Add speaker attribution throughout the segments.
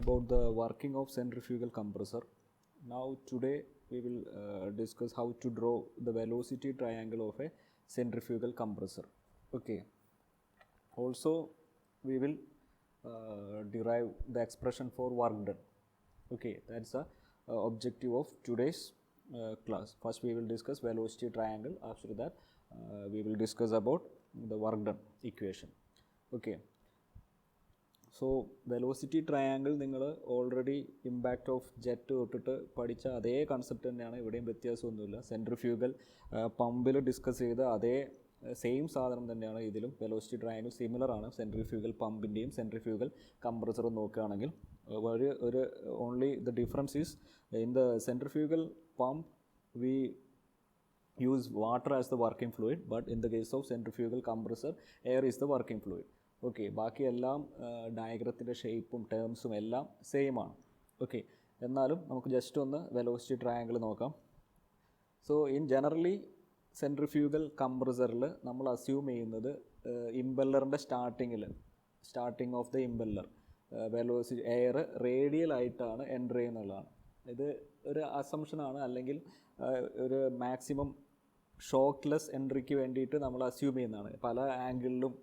Speaker 1: about the working of centrifugal compressor. Now today we will discuss how to draw the velocity triangle of a centrifugal compressor. Okay. Also we will derive the expression for work done. Okay, that's the objective of today's class. First we will discuss velocity triangle. After that we will discuss about the work done equation. Okay. So velocity triangle നിങ്ങൾ already impact of jet തൊട്ടിട്ട് പഠിച്ച അതേ concept തന്നെയാണ് ഇവിടെയും, വ്യത്യാസമൊന്നുമില്ല. Centrifugal പമ്പിൽ discuss ചെയ്ത അതേ സെയിം സാധനം തന്നെയാണ് ഇതിലും. വെലോസിറ്റി ട്രയാങ്കിൾ സിമിലർ ആണ് സെൻട്രിഫ്യൂഗൽ പമ്പിൻ്റെയും സെൻട്രിഫ്യൂഗൽ കംപ്രസറും നോക്കുകയാണെങ്കിൽ. ഒരു only the difference is in the centrifugal pump we use water as the working fluid, but in the case of centrifugal compressor air is the working fluid. Okay, ബാക്കി എല്ലാം ഡയഗ്രത്തിൻ്റെ ഷേപ്പും ടേംസും എല്ലാം same ആണ്. Okay, എന്നാലും നമുക്ക് ജസ്റ്റ് ഒന്ന് velocity triangle നോക്കാം. So in generally centrifugal കംപ്രസറിൽ നമ്മൾ അസ്യൂം ചെയ്യുന്നത് ഇമ്പല്ലറിൻ്റെ starting of the impeller velocity air radial ആയിട്ടാണ് എൻ്റർ ചെയ്യുന്നുള്ളതാണ്. ഇത് ഒരു അസംഷനാണ്, അല്ലെങ്കിൽ ഒരു മാക്സിമം ഷോക്ക്ലെസ് എൻട്രിക്ക് വേണ്ടിയിട്ട് നമ്മൾ അസ്യൂം ചെയ്യുന്നതാണ്. പല ആംഗിളിലും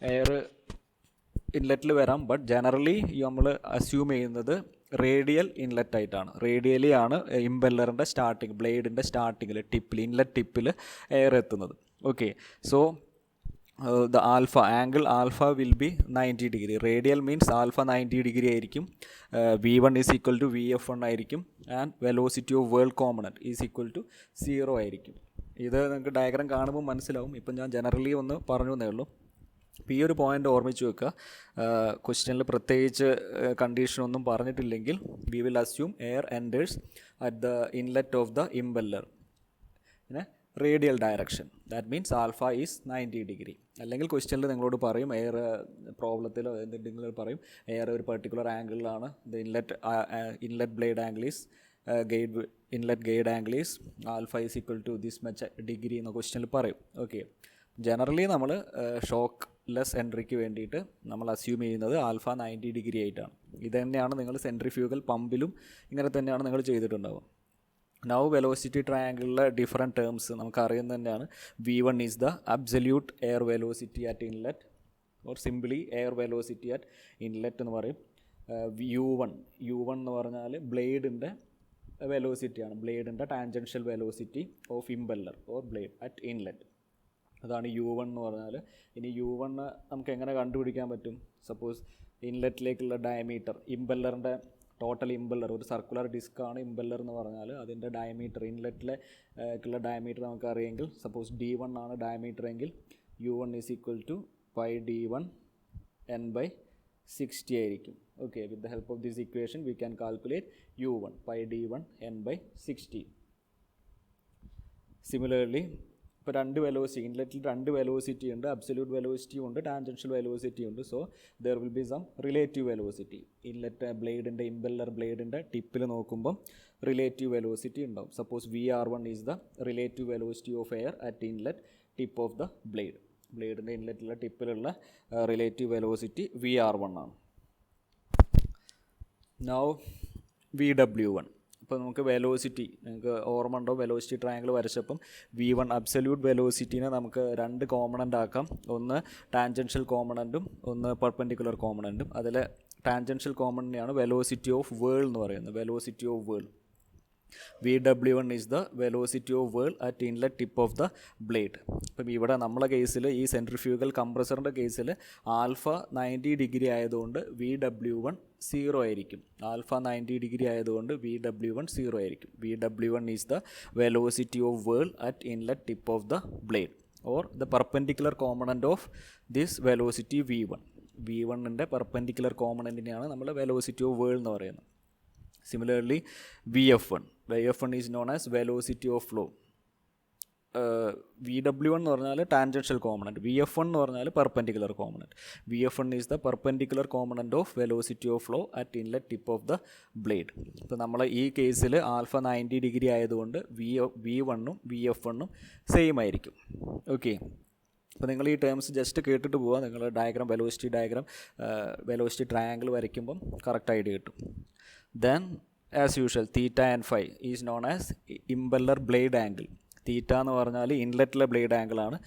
Speaker 1: എയർ ഇൻലെറ്റിൽ വരാം, ബട്ട് ജനറലി നമ്മൾ അസ്യൂം ചെയ്യുന്നത് റേഡിയൽ ഇൻലെറ്റ് ആയിട്ടാണ്. റേഡിയലി ആണ് ഇമ്പല്ലറിൻ്റെ സ്റ്റാർട്ടിങ്, ബ്ലേഡിൻ്റെ സ്റ്റാർട്ടിങ്ങിൽ ഇൻലെറ്റ് ടിപ്പിൽ എയർ എത്തുന്നത്. Okay, so the angle alpha will be 90 degree. Radial means alpha 90 degree ആയിരിക്കും. V1 is equal to VF1 ആയിരിക്കും. And velocity of whirl component is equal to 0 ആയിരിക്കും. ഇത് നിങ്ങൾക്ക് ഡയഗ്രാം കാണുമ്പോൾ മനസ്സിലാവും. ഇപ്പം ഞാൻ ജനറലി ഒന്ന് പറഞ്ഞു എന്നേ ഉള്ളൂ. അപ്പോൾ ഈ ഒരു പോയിൻ്റ് ഓർമ്മിച്ച് വെക്കുക. ക്വസ്റ്റ്യനിൽ പ്രത്യേകിച്ച് കണ്ടീഷനൊന്നും പറഞ്ഞിട്ടില്ലെങ്കിൽ we will assume air enters at the inlet of the impeller പിന്നെ radial direction. That means alpha is 90 degree. അല്ലെങ്കിൽ ക്വസ്റ്റ്യനിൽ നിങ്ങളോട് പറയും, എയർ പ്രോബ്ലത്തിലോ എന്തെങ്കിലും പറയും, എയർ ഒരു പെർട്ടിക്കുലർ ആംഗിളിലാണ്, the inlet blade angle is inlet guide angle is alpha is equal to this much degree എന്ന ക്വസ്റ്റ്യനിൽ പറയും. ഓക്കെ, ജനറലി നമ്മൾ ഷോക്ക് ലെസ് എൻട്രിക്ക് വേണ്ടിയിട്ട് നമ്മൾ അസ്യൂം ചെയ്യുന്നത് ആൽഫ 90 ഡിഗ്രി ആയിട്ടാണ്. ഇത് തന്നെയാണ് നിങ്ങൾ സെൻട്രിഫ്യൂഗൽ പമ്പിലും ഇങ്ങനെ തന്നെയാണ് നിങ്ങൾ ചെയ്തിട്ടുണ്ടാവുക. നൗ വെലോസിറ്റി ട്രയാങ്കിളിലെ ഡിഫറെൻറ്റ് ടേംസ് നമുക്കറിയുന്നത് തന്നെയാണ്. V1 is the absolute air velocity at inlet, or simply air velocity at inlet എന്ന് പറയും. U1 എന്ന് പറഞ്ഞാൽ ബ്ലേഡിൻ്റെ വെലോസിറ്റിയാണ്, ബ്ലേഡിൻ്റെ tangential velocity of impeller or blade at inlet. അതാണ് U1 എന്ന് പറഞ്ഞാൽ. ഇനി U1 നമുക്ക് എങ്ങനെ കണ്ടുപിടിക്കാൻ പറ്റും? സപ്പോസ് ഇൻലെറ്റിലേക്കുള്ള ഡയമീറ്റർ, ഇമ്പല്ലറിൻ്റെ ടോട്ടൽ ഇമ്പല്ലർ, ഒരു സർക്കുലർ ഡിസ്ക്കാണ് ഇമ്പല്ലർ എന്ന് പറഞ്ഞാൽ അതിൻ്റെ ഡയമീറ്റർ, ഇൻലെറ്റിലേക്കുള്ള ഡയമീറ്റർ നമുക്കറിയെങ്കിൽ, സപ്പോസ് D1 ആണ് ഡയമീറ്റർ എങ്കിൽ U1 is equal to pi D1 N/60 ആയിരിക്കും. Okay, with the help of this equation we can calculate U1 pi D1 N/60. Similarly ഇപ്പോൾ ഇൻലെറ്റിൽ രണ്ട് വെലോസിറ്റി ഉണ്ട്, അബ്സല്യൂട്ട് വെലോസിറ്റിയും ഉണ്ട്, ടാൻജൻഷ്യൽ വെലോസിറ്റി ഉണ്ട്. So there will be some relative velocity. Inlet impeller ബ്ലേഡിൻ്റെ ടിപ്പിൽ നോക്കുമ്പം റിലേറ്റീവ് വെലോസിറ്റി ഉണ്ടാവും. Suppose VR1 is the relative velocity of air at inlet tip of the ബ്ലേഡിൻ്റെ ഇൻലെറ്റിലുള്ള ടിപ്പിലുള്ള റിലേറ്റീവ് വെലോസിറ്റി VR1 ആണ്. Now VW1. ഇപ്പോൾ നമുക്ക് വെലോസിറ്റി, നിങ്ങൾക്ക് ഓർമ്മ ഉണ്ടോ, വെലോസിറ്റി ട്രയാങ്കിൾ വരച്ചപ്പം V1 അബ്സല്യൂട്ട് വെലോസിറ്റീനെ നമുക്ക് രണ്ട് കോമ്പണൻ്റ് ആക്കാം. ഒന്ന് ടാൻജൻഷ്യൽ കോമ്പണൻറ്റും ഒന്ന് പെർപെൻഡിക്കുലർ കോമ്പണൻറ്റും. അതിൽ ടാൻജൻഷ്യൽ കോമ്പണൻ്റാണ് വെലോസിറ്റി ഓഫ് വേൾ എന്ന് പറയുന്നത്. Velocity of വേൾ VW1 is the velocity of whirl at inlet tip of the blade. ഇപ്പം ഇവിടെ നമ്മളെ കേസിൽ, ഈ സെൻട്രിഫ്യൂഗൽ കംപ്രസറിൻ്റെ കേസിൽ ആൽഫ 90 ഡിഗ്രി ആയതുകൊണ്ട് VW1 0 ആയിരിക്കും. ആൽഫ 90 ഡിഗ്രി ആയതുകൊണ്ട് VW1 0 ആയിരിക്കും. VW1 is the velocity of whirl at inlet tip of the blade, or the perpendicular component of this velocity V1ൻ്റെ പെർപെൻഡിക്കുലർ കോമ്പണൻറ്റിനെയാണ് നമ്മൾ വെലോസിറ്റി ഓഫ് വേൾ എന്ന് പറയുന്നത്. Similarly, VF1 is known as velocity of flow. VW1 എന്ന് പറഞ്ഞാൽ tangential component, VF1 എന്ന് പറഞ്ഞാൽ perpendicular component. VF1 is the perpendicular component of velocity of flow at inlet tip of the blade. ഇപ്പോൾ നമ്മൾ ഈ കേസിൽ ആൽഫ 90 ഡിഗ്രി ആയതുകൊണ്ട് V1ഉം VF1ഉം same ആയിരിക്കും. ഓക്കെ, അപ്പോൾ നിങ്ങൾ ഈ ടേംസ് ജസ്റ്റ് കേട്ടിട്ട് പോവുക. നിങ്ങൾ ഡയഗ്രാം വെലോസിറ്റി ട്രയാങ്കിൾ വരയ്ക്കുമ്പം കറക്റ്റ് ഐഡിയ കിട്ടും. Then as usual theta and phi is known as impeller blade angle. Theta എന്ന് പറഞ്ഞാൽ ഇൻലെറ്റിലെ ബ്ലേഡ് ആംഗിളാണ്,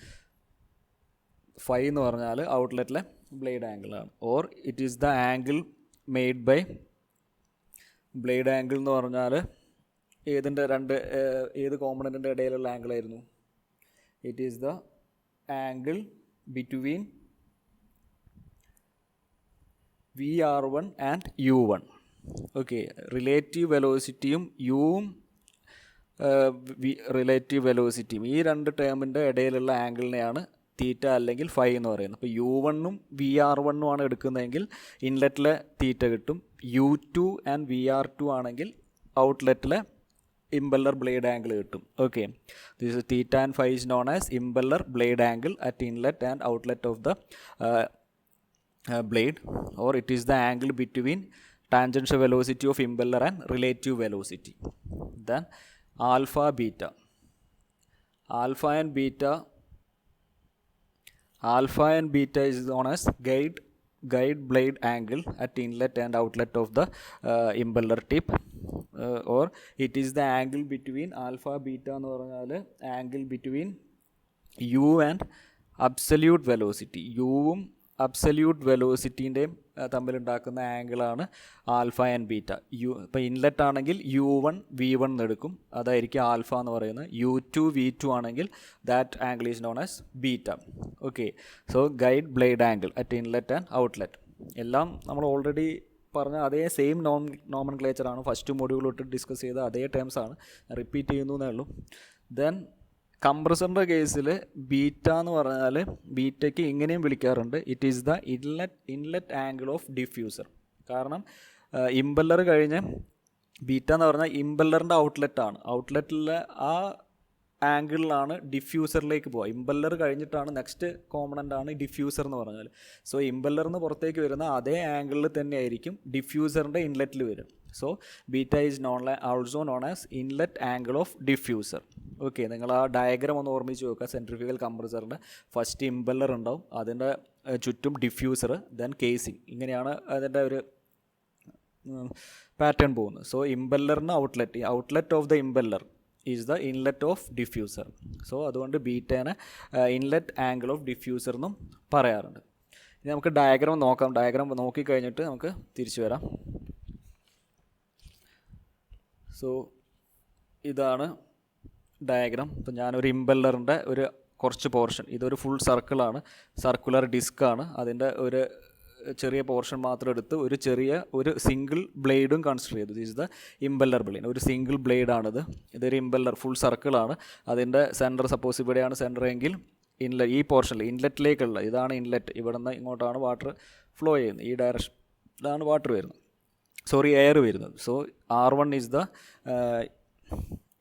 Speaker 1: ഫൈ എന്ന് പറഞ്ഞാൽ ഔട്ട്ലെറ്റിലെ ബ്ലേഡ് ആംഗിളാണ്. Or it is the angle made by blade angle എന്ന് പറഞ്ഞാൽ ഏത് കോമ്പണൻറ്റിൻ്റെ ഇടയിലുള്ള ആംഗിളായിരുന്നു? It is the angle between VR1 and U1. Okay, relative വെലോസിറ്റിയും യുവും റിലേറ്റീവ് വെലോസിറ്റിയും ഈ രണ്ട് ടേമിൻ്റെ ഇടയിലുള്ള ആംഗിളിനെയാണ് തീറ്റ അല്ലെങ്കിൽ ഫൈ എന്ന് പറയുന്നത്. അപ്പോൾ U1ഉം VR1ഉം ആണ് എടുക്കുന്നതെങ്കിൽ ഇൻലെറ്റിലെ തീറ്റ കിട്ടും. U2 ആൻഡ് VR2 ആണെങ്കിൽ ഔട്ട്ലെറ്റിലെ ഇമ്പല്ലർ ബ്ലേഡ് ആംഗിൾ കിട്ടും. Okay, this theta and phi is known as impeller blade angle at inlet and outlet of the blade, or it is the angle between tangential velocity of impeller and relative velocity. Then alpha and beta is known as guide blade angle at inlet and outlet of the impeller tip, or it is the angle between alpha beta എന്ന് പറഞ്ഞാൽ angle between u and absolute velocity. യുവും absolute വെലോസിറ്റീൻ്റെയും തമ്മിലുണ്ടാക്കുന്ന ആംഗിളാണ് alpha and beta. ഇപ്പോൾ inlet ആണെങ്കിൽ U1 V1 എടുക്കും, അതായിരിക്കും ആൽഫ എന്ന് പറയുന്നത്. U2 V2 ആണെങ്കിൽ that angle is known as beta. Okay, so guide blade angle at inlet and outlet എല്ലാം നമ്മൾ ഓൾറെഡി പറഞ്ഞ അതേ സെയിം നോമൻക്ലേച്ചറാണ്. ഫസ്റ്റ് മൊഡ്യൂൾ തൊട്ട് ഡിസ്കസ് ചെയ്ത അതേ ടേംസാണ്, റിപ്പീറ്റ് ചെയ്യുന്നു എന്നേ ഉള്ളൂ. ദെൻ കംപ്രസറിൻ്റെ കേസിൽ ബീറ്റ എന്ന് പറഞ്ഞാൽ ബീറ്റയ്ക്ക് ഇങ്ങനെയും വിളിക്കാറുണ്ട്, it is the inlet angle of diffuser. കാരണം ഇമ്പല്ലർ കഴിഞ്ഞ് ബീറ്റ എന്ന് പറഞ്ഞാൽ ഇമ്പല്ലറിൻ്റെ ഔട്ട്ലെറ്റാണ്. ഔട്ട്ലെറ്റിലെ ആ ആംഗിളിലാണ് ഡിഫ്യൂസറിലേക്ക് പോകുക. ഇമ്പല്ലർ കഴിഞ്ഞിട്ടാണ് നെക്സ്റ്റ് കോമ്പണൻ്റാണ് ഡിഫ്യൂസർ എന്ന് പറഞ്ഞാൽ. സോ ഇമ്പല്ലറിന് പുറത്തേക്ക് വരുന്ന അതേ ആംഗിളിൽ തന്നെ ആയിരിക്കും ഡിഫ്യൂസറിൻ്റെ ഇൻലെറ്റിൽ വരും. So beta is also known as inlet angle of diffuser. Okay, നിങ്ങൾ ആ ഡയഗ്രാം ഒന്ന് ഓർമ്മിച്ച് നോക്കുക. സെൻട്രിഫ്യൂഗൽ കംപ്രസറിൻ്റെ ഫസ്റ്റ് ഇമ്പല്ലർ ഉണ്ടാവും, അതിൻ്റെ ചുറ്റും ഡിഫ്യൂസർ, ദെൻ കേസിങ്, ഇങ്ങനെയാണ് അതിൻ്റെ ഒരു പാറ്റേൺ പോകുന്നത്. സോ ഇമ്പല്ലറിന് outlet of the impeller is the inlet of diffuser. So അതുകൊണ്ട് ബീറ്റേനെ ഇൻലെറ്റ് ആംഗിൾ ഓഫ് ഡിഫ്യൂസർ എന്നും പറയാറുണ്ട്. ഇനി നമുക്ക് ഡയഗ്രാം നോക്കാം. ഡയഗ്രാം നോക്കിക്കഴിഞ്ഞിട്ട് നമുക്ക് തിരിച്ചു വരാം. സോ ഇതാണ് ഡയഗ്രാം. ഇപ്പം ഞാനൊരു ഇമ്പല്ലറിൻ്റെ കുറച്ച് പോർഷൻ, ഇതൊരു ഫുൾ സർക്കിളാണ്, സർക്കുലർ ഡിസ്ക്കാണ്. അതിൻ്റെ ഒരു ചെറിയ പോർഷൻ മാത്രം എടുത്ത് ഒരു സിംഗിൾ ബ്ലേഡും കൺസിഡർ ചെയ്തു. This is the impeller blade, ഒരു സിംഗിൾ ബ്ലേഡാണിത്. ഇതൊരു ഇമ്പല്ലർ ഫുൾ സർക്കിളാണ്. അതിൻ്റെ സെൻറ്റർ സപ്പോസ് ഇവിടെയാണ് സെൻറ്റർ എങ്കിൽ ഈ പോർഷനിൽ ഇൻലെറ്റിലേക്കുള്ള ഇതാണ് ഇൻലെറ്റ്. ഇവിടെ നിന്ന് ഇങ്ങോട്ടാണ് വാട്ടർ ഫ്ലോ ചെയ്യുന്നത്, ഈ ഡയറക്ഷനിലാണ് എയർ വരുന്നത്. So R1 is the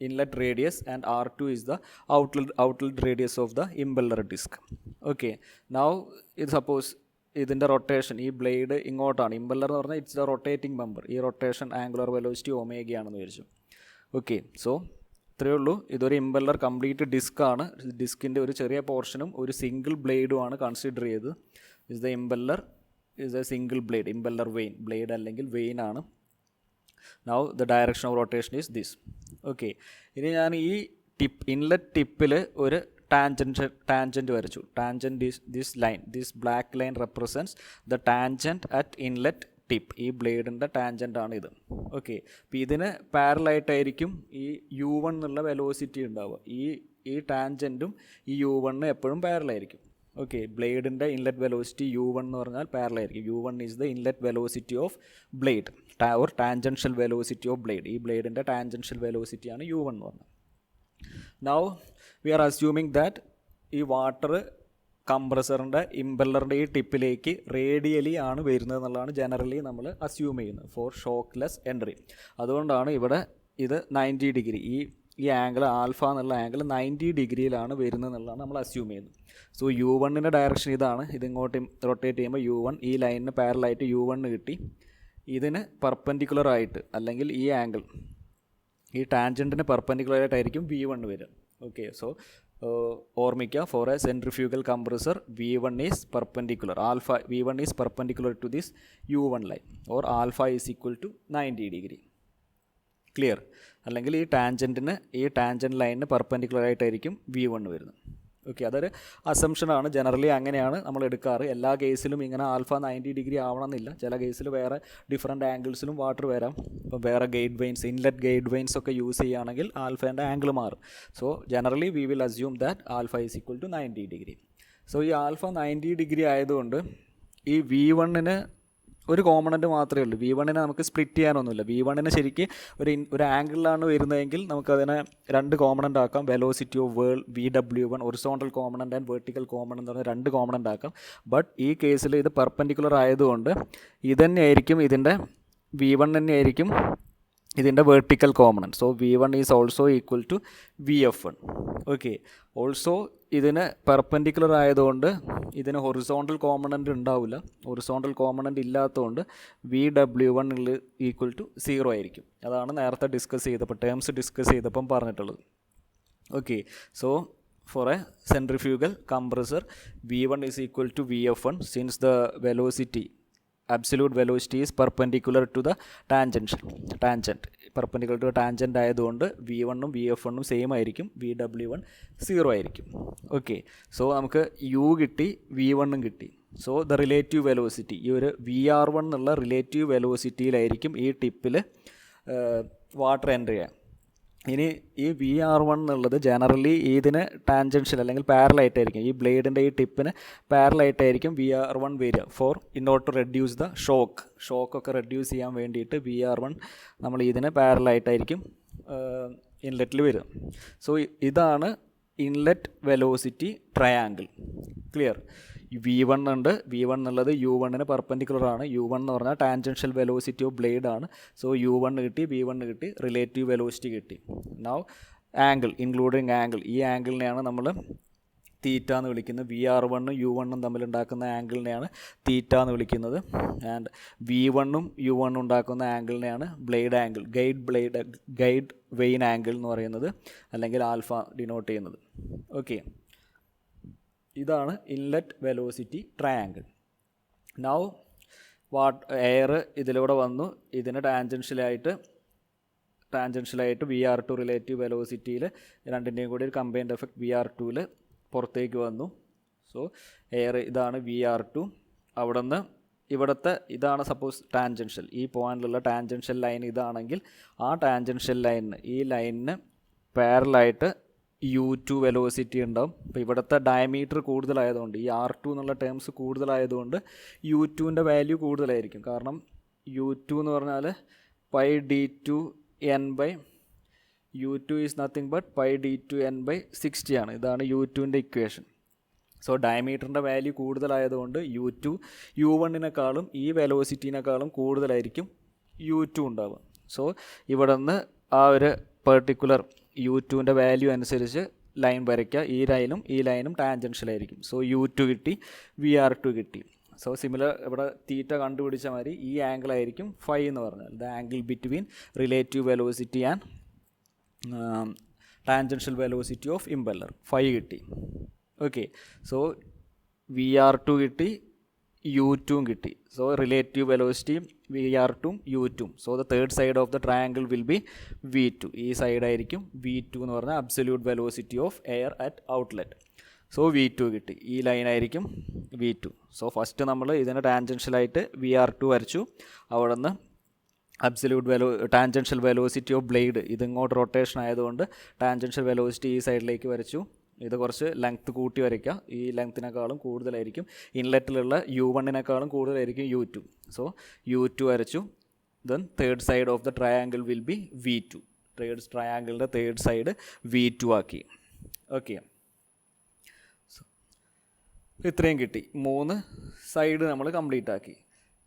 Speaker 1: inlet radius and R2 is the outlet radius of the impeller disc. Okay, now suppose ഇതിൻ്റെ റൊട്ടേഷൻ, ഈ ബ്ലേഡ് ഇങ്ങോട്ടാണ്. ഇമ്പല്ലർ എന്ന് പറഞ്ഞാൽ ഇറ്റ്സ് ദ റൊട്ടേറ്റിംഗ് മെമ്പർ. ഈ റൊട്ടേഷൻ ആംഗുലർ വെലോസിറ്റി ഒമേഗയാണെന്ന് വിചാരിച്ചു. ഓക്കെ, സോ ഇത്രയേ ഉള്ളൂ. ഇതൊരു ഇമ്പല്ലർ കംപ്ലീറ്റ് ഡിസ്ക്കാണ്. ഡിസ്കിൻ്റെ ഒരു ചെറിയ പോർഷനും ഒരു സിംഗിൾ ബ്ലേഡുമാണ് കൺസിഡർ ചെയ്ത്. The impeller is a single blade, impeller vein, blade അല്ലെങ്കിൽ vein ആണ്. Now the direction of rotation is this. Okay, ഇനി ഞാൻ ഈ ഇൻലെറ്റ് ടിപ്പിൽ ഒരു ടാൻജൻറ്റ് വരച്ചു. Tangent is this line, this black line represents the tangent at inlet tip. ഈ ബ്ലേഡിൻ്റെ tangent ആണ് ഇത്. ഓക്കെ, അപ്പോൾ ഇതിന് പാരലായിട്ടായിരിക്കും ഈ U1 എന്നുള്ള വെലോസിറ്റി ഉണ്ടാവുക. ഈ ടാൻജൻറ്റും ഈ U1 എപ്പോഴും പാരലായിരിക്കും. ഓക്കെ, ബ്ലേഡിൻ്റെ ഇൻലെറ്റ് വെലോസിറ്റി U1 എന്ന് പറഞ്ഞാൽ പാരലായിരിക്കും. U1 is the inlet velocity of blade or tangential velocity of blade. ഈ ബ്ലേഡിൻ്റെ ടാൻജൻഷ്യൽ വെലോസിറ്റിയാണ് U1 എന്ന് പറഞ്ഞത്. Now we R assuming that ഈ വാട്ടർ കംപ്രസറിൻ്റെ ഇമ്പല്ലറിൻ്റെ ഈ ടിപ്പിലേക്ക് റേഡിയലി ആണ് വരുന്നത് എന്നുള്ളതാണ് ജനറലി നമ്മൾ അസ്യൂം ചെയ്യുന്നത് ഫോർ ഷോക്ക്ലെസ് എൻട്രി. അതുകൊണ്ടാണ് ഇവിടെ ഇത് 90 ഡിഗ്രി, ഈ ആംഗിൾ ആൽഫ എന്നുള്ള ആംഗിൾ 90 ഡിഗ്രിയിലാണ് വരുന്നത് എന്നുള്ളതാണ് നമ്മൾ അസ്യൂം ചെയ്യുന്നത്. സോ U1ൻ്റെ ഡയറക്ഷൻ ഇതാണ്. ഇതിങ്ങോട്ട് റൊട്ടേറ്റ് ചെയ്യുമ്പോൾ U1 ഈ ലൈനിന് പാരലായിട്ട് U1 കിട്ടി. ഇതിന് പെർപെൻഡിക്കുലറായിട്ട് അല്ലെങ്കിൽ ഈ ആംഗിൾ ഈ ടാൻജൻറ്റിന് പെർപെൻഡിക്കുലറായിട്ടായിരിക്കും V1 വരിക. ഓക്കെ, സോ ഓർമ്മിക്കുക, for a centrifugal compressor V1 is perpendicular, alpha V1 is perpendicular to this U1 line or alpha is equal to 90 degree. Clear? അല്ലെങ്കിൽ ഈ ടാൻജൻറ്റ് ലൈനിന് പെർപെൻഡിക്കുലർ ആയിട്ടായിരിക്കും V1 വരുന്നത്. ഓക്കെ, അതൊരു അസംഷനാണ്. ജനറലി അങ്ങനെയാണ് നമ്മൾ എടുക്കാറ്. എല്ലാ കേസിലും ഇങ്ങനെ ആൽഫ 90 ഡിഗ്രി ആവണമെന്നില്ല. ചില കേസിൽ വേറെ ഡിഫറെൻറ്റ് ആംഗിൾസിലും വാട്ടർ വരാം. ഇപ്പം വേറെ guide vanes, inlet guide vanes ഒക്കെ യൂസ് ചെയ്യുകയാണെങ്കിൽ ആൽഫേൻ്റെ ആംഗിൾ മാറും. So generally we will assume that alpha is equal to 90 degree. So ഈ ആൽഫ 90 ഡിഗ്രി ആയതുകൊണ്ട് ഈ V1-ന് ഒരു കോമ്പണൻറ്റ് മാത്രമേ ഉള്ളൂ. V1-നെ നമുക്ക് സ്പ്ലിറ്റ് ചെയ്യാനൊന്നുമില്ല. V1-നെ ശരിക്ക് ഒരു ആംഗിളിലാണ് വരുന്നതെങ്കിൽ നമുക്കതിനെ രണ്ട് കോമ്പണൻ്റ് ആക്കാം. Velocity of VW1 horizontal component and vertical component എന്ന് പറഞ്ഞാൽ രണ്ട് കോമ്പണൻ്റ് ആക്കാം. ബട്ട് ഈ കേസിൽ ഇത് പെർപെൻഡിക്കുലർ ആയതുകൊണ്ട് ഇതന്നെയായിരിക്കും ഇതിൻ്റെ V1 തന്നെയായിരിക്കും ഇതിൻ്റെ vertical component. So V1 is also equal to VF1. Okay, also ഇതിന് പെർപെൻഡിക്കുലർ ആയതുകൊണ്ട് ഇതിന് ഹൊറിസോണ്ടൽ കോമ്പണൻ്റ് ഉണ്ടാവില്ല. ഹൊറിസോണ്ടൽ കോമ്പണൻ്റ് ഇല്ലാത്തതുകൊണ്ട് VW1 ഈക്വൽ ടു 0 ആയിരിക്കും. അതാണ് നേരത്തെ ടേംസ് ഡിസ്കസ് ചെയ്തപ്പം പറഞ്ഞിട്ടുള്ളത്. Okay, so for a centrifugal compressor V1 is equal to VF1 since the absolute velocity is perpendicular to the tangent perpendicular to the tangent ആയതുകൊണ്ട് V1 ഉം VF1 ഉം same ആയിരിക്കും. VW1 0 ആയിരിക്കും. ഓക്കെ, സോ നമുക്ക് U കിട്ടി, V1 ഉം കിട്ടി. So the relative velocity, ഈ ഒരു VR1 എന്നുള്ള റിലേറ്റീവ് വെലോസിറ്റിയിലായിരിക്കും ഈ ടിപ്പിൽ വാട്ടർ എൻ്റർ ചെയ്യുക. ഇനി ഈ VR1 എന്നുള്ളത് ജനറലി ഇതിന് ടാൻജൻഷ്യൽ അല്ലെങ്കിൽ പാരലായിട്ടായിരിക്കും, ഈ ബ്ലേഡിൻ്റെ ഈ ടിപ്പിന് പാരലായിട്ടായിരിക്കും VR1 വരിക. In order to reduce the ഷോക്കൊക്കെ റെഡ്യൂസ് ചെയ്യാൻ വേണ്ടിയിട്ട് VR1 നമ്മൾ ഇതിന് പാരലായിട്ടായിരിക്കും ഇൻലെറ്റിൽ വരിക. സോ ഇതാണ് inlet velocity triangle. Clear? V1 ഉണ്ട്. V1 എന്നുള്ളത് U1-ന് പെർപെൻഡിക്കുലർ ആണ്. U1 എന്ന് പറഞ്ഞാൽ ടാൻജൻഷ്യൽ വെലോസിറ്റി ഓഫ് ബ്ലേഡ് ആണ്. സോ U1 കിട്ടി, V1 കിട്ടി, റിലേറ്റീവ് വെലോസിറ്റി കിട്ടി. നൗ ആംഗിൾ, ഇൻക്ലൂഡിങ് ആംഗിൾ, ഈ ആംഗിളിനെയാണ് നമ്മൾ തീറ്റ എന്ന് വിളിക്കുന്നത്. VR1 ഉം U1 ഉം തമ്മിലുണ്ടാക്കുന്ന ആംഗിളിനെയാണ് തീറ്റ എന്ന് വിളിക്കുന്നത്. ആൻഡ് V1 ഉം U1 ഉണ്ടാക്കുന്ന ആംഗിളിനെയാണ് blade angle, guide vane angle എന്ന് പറയുന്നത്, അല്ലെങ്കിൽ ആൽഫ ഡിനോട്ട് ചെയ്യുന്നത്. ഓക്കെ, ഇതാണ് inlet velocity triangle. Now air ഇതിലൂടെ വന്നു, ഇതിന് ടാൻജൻഷ്യലായിട്ട് VR2 റിലേറ്റീവ് വെലോസിറ്റിയിൽ രണ്ടിൻ്റെയും കൂടി ഒരു കമ്പൈൻഡ് എഫക്റ്റ് VR2-ൽ പുറത്തേക്ക് വന്നു. സോ എയർ, ഇതാണ് VR2. അവിടെ നിന്ന് ഇതാണ് സപ്പോസ് ടാൻജൻഷ്യൽ, ഈ പോയിന്റിലുള്ള ടാൻജൻഷ്യൽ ലൈൻ ഇതാണെങ്കിൽ ആ ടാൻജൻഷ്യൽ ലൈനിന്, ഈ ലൈനിന് പാരലായിട്ട് U2 വെലോസിറ്റി ഉണ്ടാവും. അപ്പോൾ ഇവിടുത്തെ ഡയമീറ്റർ കൂടുതലായതുകൊണ്ട്, ഈ R2 എന്നുള്ള ടേംസ് കൂടുതലായതുകൊണ്ട് U2-ൻ്റെ വാല്യൂ കൂടുതലായിരിക്കും. കാരണം U2 എന്ന് പറഞ്ഞാൽ pi d2n by U2 is nothing but pi d2n by 60 ആണ്. ഇതാണ് U2-ൻ്റെ ഇക്വേഷൻ. സോ ഡയമീറ്ററിൻ്റെ വാല്യൂ കൂടുതലായതുകൊണ്ട് U1-നെക്കാളും ഈ വെലോസിറ്റിനേക്കാളും കൂടുതലായിരിക്കും U2 ഉണ്ടാവുക. സോ ഇവിടെ നിന്ന് ആ ഒരു പെർട്ടിക്കുലർ U2-ൻ്റെ വാല്യൂ അനുസരിച്ച് ലൈൻ വരയ്ക്കുക. ഈ ലൈനും ടാൻജൻഷ്യലായിരിക്കും. സോ U2 കിട്ടി, VR2 കിട്ടി. സോ സിമിലർ ഇവിടെ തീറ്റ കണ്ടുപിടിച്ച മാതിരി ഈ ആംഗിൾ ആയിരിക്കും ഫൈ എന്ന് പറഞ്ഞാൽ the angle between relative velocity and tangential velocity of impeller. Phi കിട്ടി. ഓക്കെ, സോ VR2 കിട്ടി, U2 കിട്ടി. So relative velocity VR2 U2. So the third side of the triangle will be V2. ഈ സൈഡായിരിക്കും V2 എന്ന് പറഞ്ഞാൽ absolute velocity of air at outlet. So V2 കിട്ടി, ഈ ലൈനായിരിക്കും V2. So first നമ്മൾ ഇതിന് ടാൻജൻഷ്യലായിട്ട് VR2 വരച്ചു. അവിടെ നിന്ന് ടാൻജൻഷ്യൽ വെലോസിറ്റി ഓഫ് ബ്ലേഡ് ഇതിങ്ങോട്ട് റൊട്ടേഷൻ ആയതുകൊണ്ട് ടാൻജൻഷ്യൽ വെലോസിറ്റി ഈ സൈഡിലേക്ക് വരച്ചു. ഇത് കുറച്ച് ലെങ്ത്ത് കൂട്ടി വരയ്ക്കുക. ഈ ലെങ്ത്തിനേക്കാളും കൂടുതലായിരിക്കും ഇൻലെറ്റിലുള്ള U1-നെക്കാളും കൂടുതലായിരിക്കും U2. സോ U2 വരച്ചു. Then third side of the triangle will be V2. ട്രയാങ്കിളിൻ്റെ തേർഡ് സൈഡ് V2 ആക്കി. ഓക്കെ, ഇത്രയും കിട്ടി. 3 സൈഡ് നമ്മൾ കംപ്ലീറ്റ് ആക്കി.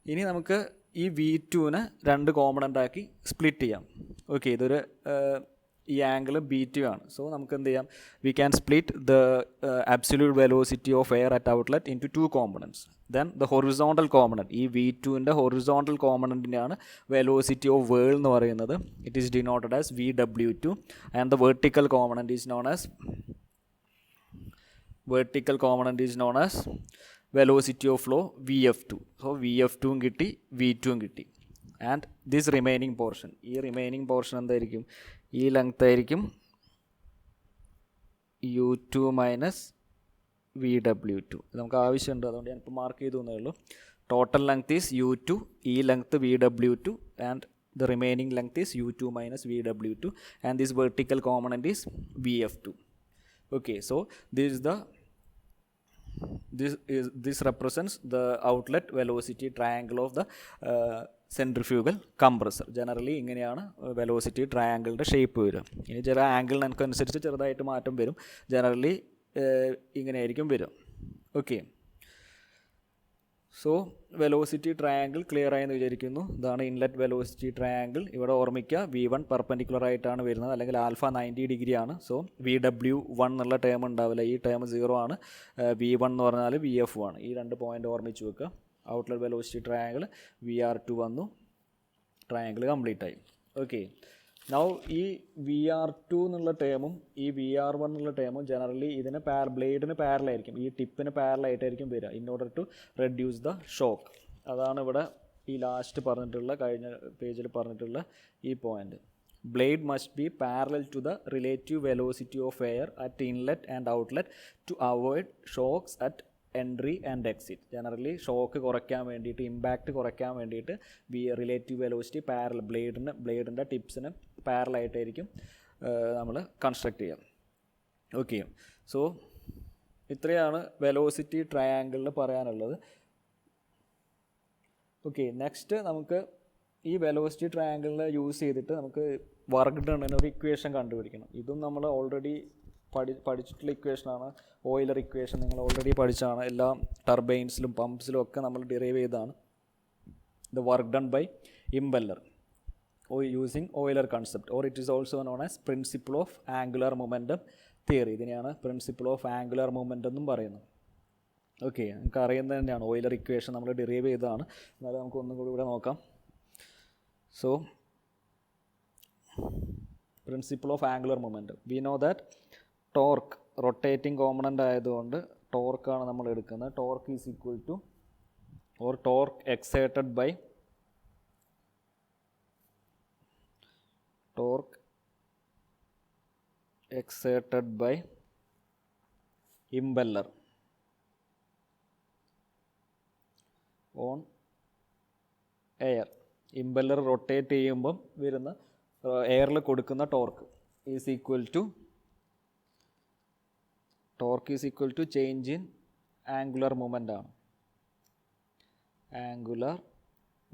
Speaker 1: ഇനി നമുക്ക് ഈ V2-നെ രണ്ട് കോമ്പണൻ്റ് ആക്കി സ്പ്ലിറ്റ് ചെയ്യാം. ഓക്കെ, ഇതൊരു ഈ ആംഗിൾ B2 ആണ്. സോ നമുക്ക് എന്ത് ചെയ്യാം, we can split the absolute velocity of air at outlet in to 2 components. Then the horizontal component, ഈ V2-ൻ്റെ ഹൊറിസോണ്ടൽ കോമ്പണൻറ്റിൻ്റെയാണ് വെലോസിറ്റി ഓഫ് വേൾ എന്ന് പറയുന്നത്. It is denoted as VW2 and the vertical component is known as vertical component is known as velocity of flow vf2. So vf2 കിട്ടി v2 കിട്ടി. And this remaining portion, ഈ remaining portion എന്തായിരിക്കും, ഈ length ആയിരിക്കും u2 minus vw2. നമുക്ക് ആവശ്യമുണ്ട്, അതുകൊണ്ട് ഞാനിപ്പോൾ മാർക്ക് ചെയ്തു എന്നേ ഉള്ളൂ. ടോട്ടൽ ലെങ്ത് ഈസ് u2, ഈ length vw2 and the remaining length is u2 minus vw2, and this vertical component is vf2. Okay, so this represents the outlet velocity triangle of the centrifugal compressor. Generally ഇങ്ങനെയാണ് velocity ട്രയാങ്കിളിൻ്റെ shape വരിക. ഇനി ചില ആംഗിളിനനുസരിച്ച് ചെറുതായിട്ട് മാറ്റം വരും. Generally ഇങ്ങനെയായിരിക്കും വരും. Okay, so velocity triangle clear ആയെന്ന് വിചാരിക്കുന്നു. ഇതാണ് ഇൻലെറ്റ് വെലോസിറ്റി ട്രയാങ്കിൾ. ഇവിടെ ഓർമ്മിക്കുക, v1 പെർപെൻഡിക്കുലർ ആയിട്ടാണ് വരുന്നത്, അല്ലെങ്കിൽ ആൽഫ 90 ഡിഗ്രി ആണ്. സോ vw1 എന്നുള്ള ടേം ഉണ്ടാവില്ല, ഈ ടേം 0 ആണ്. v1 എന്ന് പറഞ്ഞാൽ vf ആണ്. ഈ രണ്ട് പോയിൻ്റ് ഓർമ്മിച്ച് വെക്കുക. ഔട്ട്ലെറ്റ് വെലോസിറ്റി ട്രയാങ്കിൾ vr2 വന്നു, ട്രയാങ്കിൾ കംപ്ലീറ്റ് ആയി. ഓക്കെ, നൗ ഈ vr2 എന്നുള്ള ടേമും ഈ vr1 എന്നുള്ള ടേമും ജനറലി ഇതിന് ബ്ലേഡിന് പാരലായിരിക്കും, ഈ ടിപ്പിന് പാരലായിട്ടായിരിക്കും വരിക, in order to reduce the shock. അതാണ് ഇവിടെ ഈ ലാസ്റ്റ് പറഞ്ഞിട്ടുള്ള, കഴിഞ്ഞ പേജിൽ പറഞ്ഞിട്ടുള്ള ഈ point. Blade must be parallel to the relative velocity of air at inlet and outlet to avoid shocks at entry and exit. Generally shock കുറയ്ക്കാൻ വേണ്ടിയിട്ട്, ഇമ്പാക്റ്റ് കുറയ്ക്കാൻ വേണ്ടിയിട്ട് റിലേറ്റീവ് വെലോസിറ്റി ബ്ലേഡിൻ്റെ ടിപ്സിന് പാരലായിട്ടായിരിക്കും നമ്മൾ കൺസ്ട്രക്ട് ചെയ്യാം. ഓക്കെ, സോ ഇത്രയാണ് വെലോസിറ്റി ട്രയാങ്കിളിൽ പറയാനുള്ളത്. Okay, next നമുക്ക് ഈ വെലോസിറ്റി ട്രയാങ്കിളിൽ യൂസ് ചെയ്തിട്ട് നമുക്ക് വർക്ക് ഡണ്ണിന് ഒരു ഇക്വേഷൻ കണ്ടുപിടിക്കണം. ഇതും നമ്മൾ ഓൾറെഡി പഠിച്ചിട്ടുള്ള ഇക്വേഷനാണ്. ഓയിലർ ഇക്വേഷൻ നിങ്ങൾ ഓൾറെഡി പഠിച്ചാണ്. എല്ലാ ടർബൈൻസിലും പമ്പ്സിലും ഒക്കെ നമ്മൾ ഡിറൈവ് ചെയ്തതാണ്. The work done by impeller using Euler concept, or it is also known as principle of angular momentum theory. ഇതിനെയാണ് പ്രിൻസിപ്പിൾ ഓഫ് ആംഗുലർ മൊമെൻറ്റം എന്നും പറയുന്നത്. ഓക്കെ, നമുക്ക് അറിയുന്നത് തന്നെയാണ്, ഓയിലർ ഇക്വേഷൻ നമ്മൾ ഡിറൈവ് ചെയ്തതാണ്. എന്നാലും നമുക്ക് ഒന്നും കൂടി ഇവിടെ നോക്കാം. So principle of angular momentum, we know that torque rotating component ആയതുകൊണ്ട് ടോർക്കാണ് നമ്മൾ എടുക്കുന്നത്. Torque is equal to, or torque exerted by impeller on air. Impeller rotate ചെയ്യുമ്പം വരുന്ന എയറിൽ കൊടുക്കുന്ന torque is equal to change in angular moment ആണ്. Angular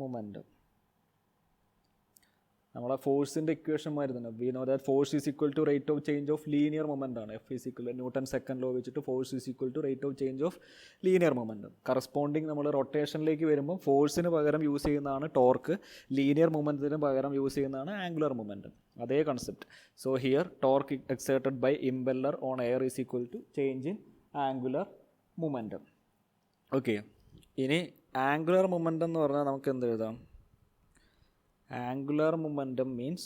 Speaker 1: momentum നമ്മളെ ഫോഴ്സിൻ്റെ ഇക്വേഷൻ വരുന്നുണ്ട്. We know that force is equal to rate of change of linear moment ആണ്. F is equal Newton second law വെച്ചിട്ട് force is equal to rate of change of linear momentum. Corresponding നമ്മൾ റൊട്ടേഷനിലേക്ക് വരുമ്പോൾ ഫോഴ്സിന് പകരം use ചെയ്യുന്നതാണ് torque, linear മൊമെൻറ്റത്തിന് പകരം use ചെയ്യുന്നതാണ് angular momentum. അതേ concept. So here torque exerted by impeller on air is equal to change in angular momentum. Okay, ഇനി angular momentum എന്ന് പറഞ്ഞാൽ നമുക്ക് എന്ത് എഴുതാം? Angular momentum means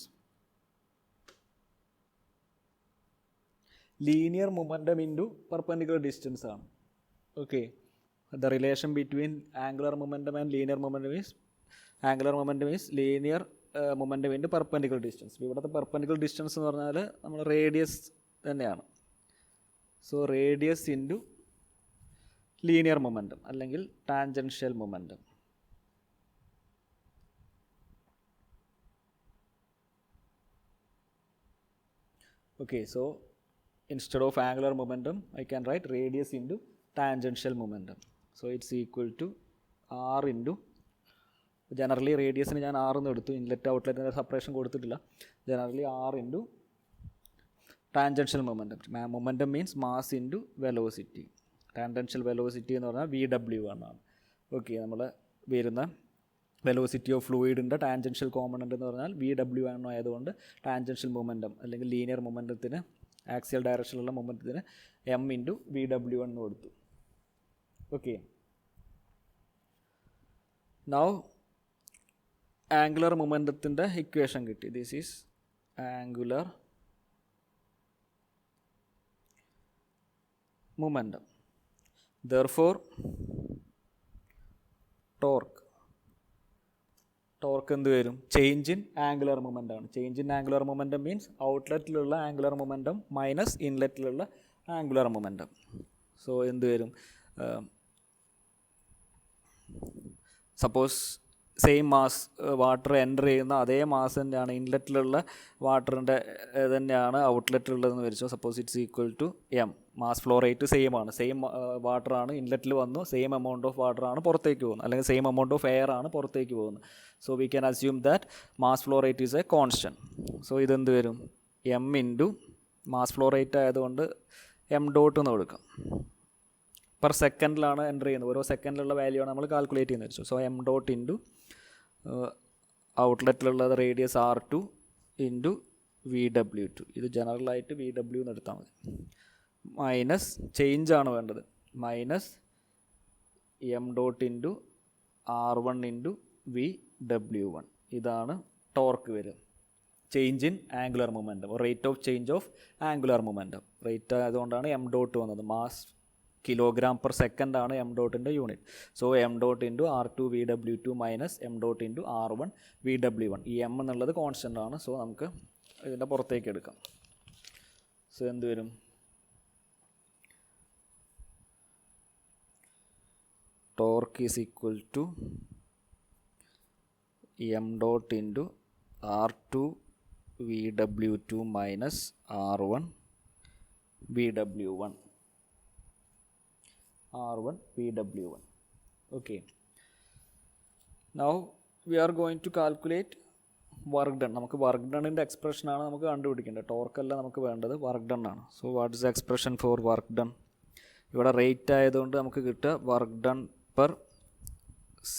Speaker 1: linear momentum into perpendicular distance ആണ്. Okay, the relation between angular momentum and linear momentum is linear momentum into perpendicular distance. ഇവിടുത്തെ perpendicular distance എന്ന് പറഞ്ഞാൽ നമ്മൾ റേഡിയസ് തന്നെയാണ്. So radius into linear momentum അല്ലെങ്കിൽ tangential momentum. Okay, so instead of angular momentum, I can write radius into tangential momentum. So it's equal to r into, generally radius ഞാൻ r എന്ന് എടുത്തു, inlet ഔട്ട്ലെറ്റിൻ്റെ separation കൊടുത്തിട്ടില്ല. Generally r into tangential momentum. Momentum means mass into velocity. Tangential velocity എന്ന് പറഞ്ഞാൽ vw1 ആണ്. Okay, നമ്മൾ വരുന്ന velocity of ഫ്ലൂയിഡിൻ്റെ ടാൻജൻഷ്യൽ കോമ്പണൻ്റ് എന്ന് പറഞ്ഞാൽ vw1 ആയതുകൊണ്ട് ടാൻജൻഷ്യൽ മൊമെൻറ്റം അല്ലെങ്കിൽ ലീനിയർ മൊമെൻറ്റത്തിന്, ആക്സിയൽ ഡയറക്ഷനിലുള്ള മൊമെൻറ്റത്തിന് m ഇൻറ്റു vw1 എന്ന് കൊടുത്തു. ഓക്കെ, നൗ ആംഗുലർ മൊമെൻറ്റത്തിൻ്റെ ഇക്വേഷൻ കിട്ടി. This is angular momentum. Therefore torque എന്ത് വരും? ചേഞ്ച് ഇൻ ആംഗുലർ മൊമെൻ്റ് ആണ്. Change in angular momentum means ഔട്ട്ലെറ്റിലുള്ള ആംഗുലർ മൊമെൻ്റം മൈനസ് ഇൻലെറ്റിലുള്ള ആംഗുലർ മൊമെൻ്റം. സോ എന്ത് വരും? Suppose same mass water enter ചെയ്യുന്ന അതേ മാസ് തന്നെയാണ് ഇൻലെറ്റിലുള്ള വാട്ടറിൻ്റെ തന്നെയാണ് ഔട്ട്ലെറ്റിലുള്ളതെന്ന് വിചാരിച്ചു. Suppose it's equal to M. Mass flow rate same ആണ്. സെയിം വാട്ടറാണ് ഇൻലെറ്റിൽ വന്നു, സെയിം എമൗണ്ട് ഓഫ് വാട്ടറാണ് പുറത്തേക്ക് പോകുന്നത്, അല്ലെങ്കിൽ സെയിം എമൗണ്ട് ഓഫ് എയർ ആണ് പുറത്തേക്ക് പോകുന്നത്. So we can assume that mass flow rate is A constant. So ഇതെന്ത് വരും? M into mass flow rate ആയതുകൊണ്ട് എം ഡോട്ട് എന്ന് കൊടുക്കാം. പെർ സെക്കൻഡിലാണ് എൻ്റർ ചെയ്യുന്നത്, ഓരോ സെക്കൻഡിലുള്ള വാല്യൂ ആണ് നമ്മൾ കാൽക്കുലേറ്റ് ചെയ്യുന്നത് വെച്ചു. സോ എം ഡോട്ട് ഇൻറ്റു ഔട്ട്ലെറ്റിലുള്ളത് റേഡിയസ് R2 ഇൻറ്റു VW2. ഇത് ജനറലായിട്ട് VW എന്ന് എടുത്താൽ മതി. മൈനസ് ചേഞ്ചാണ് വേണ്ടത്, minus M dot into R1 into VW1. ഇതാണ് ടോർക്ക് വരിക. Change in angular momentum, rate of change of angular momentum. Rate ആയതുകൊണ്ടാണ് എം ഡോട്ട് വന്നത്. മാസ് കിലോഗ്രാം പെർ സെക്കൻഡ് ആണ് എം ഡോട്ടിൻ്റെ unit. So M dot into R2 VW2 minus M dot into R1 VW1. ഈ M എന്നുള്ളത് constant ആണ്. So നമുക്ക് ഇതിൻ്റെ പുറത്തേക്ക് എടുക്കാം. സോ എന്ത് വരും? Torque is equal to M dot into R2 VW2 minus R1 VW1. Okay. Now we are going to calculate work done. നമുക്ക് വർക്ക് ഡണ്ണിൻ്റെ എക്സ്പ്രഷനാണ് നമുക്ക് കണ്ടുപിടിക്കേണ്ടത്. ടോർക്കല്ല നമുക്ക് വേണ്ടത്, വർക്ക് ഡൺ ആണ്. So what is the expression for work done? ഇവിടെ റേറ്റ് ആയതുകൊണ്ട് നമുക്ക് കിട്ടുക വർക്ക് ഡൺ പെർ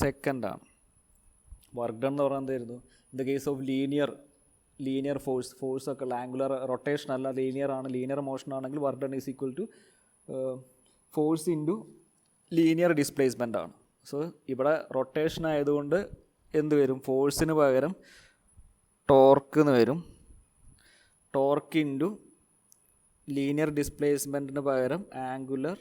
Speaker 1: സെക്കൻഡാണ്. വർക്ക് ഡൺ എന്ന് പറഞ്ഞാൽ എന്തായിരുന്നു? In the case of linear force ഒക്കെ ആംഗുലർ റൊട്ടേഷൻ അല്ല, ലീനിയർ ആണ്. ലീനിയർ മോഷൻ ആണെങ്കിൽ work done is equal to force into linear displacement ആണ്. സോ ഇവിടെ റൊട്ടേഷൻ ആയതുകൊണ്ട് എന്ത് വരും? ഫോഴ്സിന് പകരം ടോർക്ക് എന്ന് വരും. ടോർക്ക് ഇൻറ്റു ലീനിയർ ഡിസ്പ്ലേസ്മെൻറ്റിന് പകരം ആംഗുലർ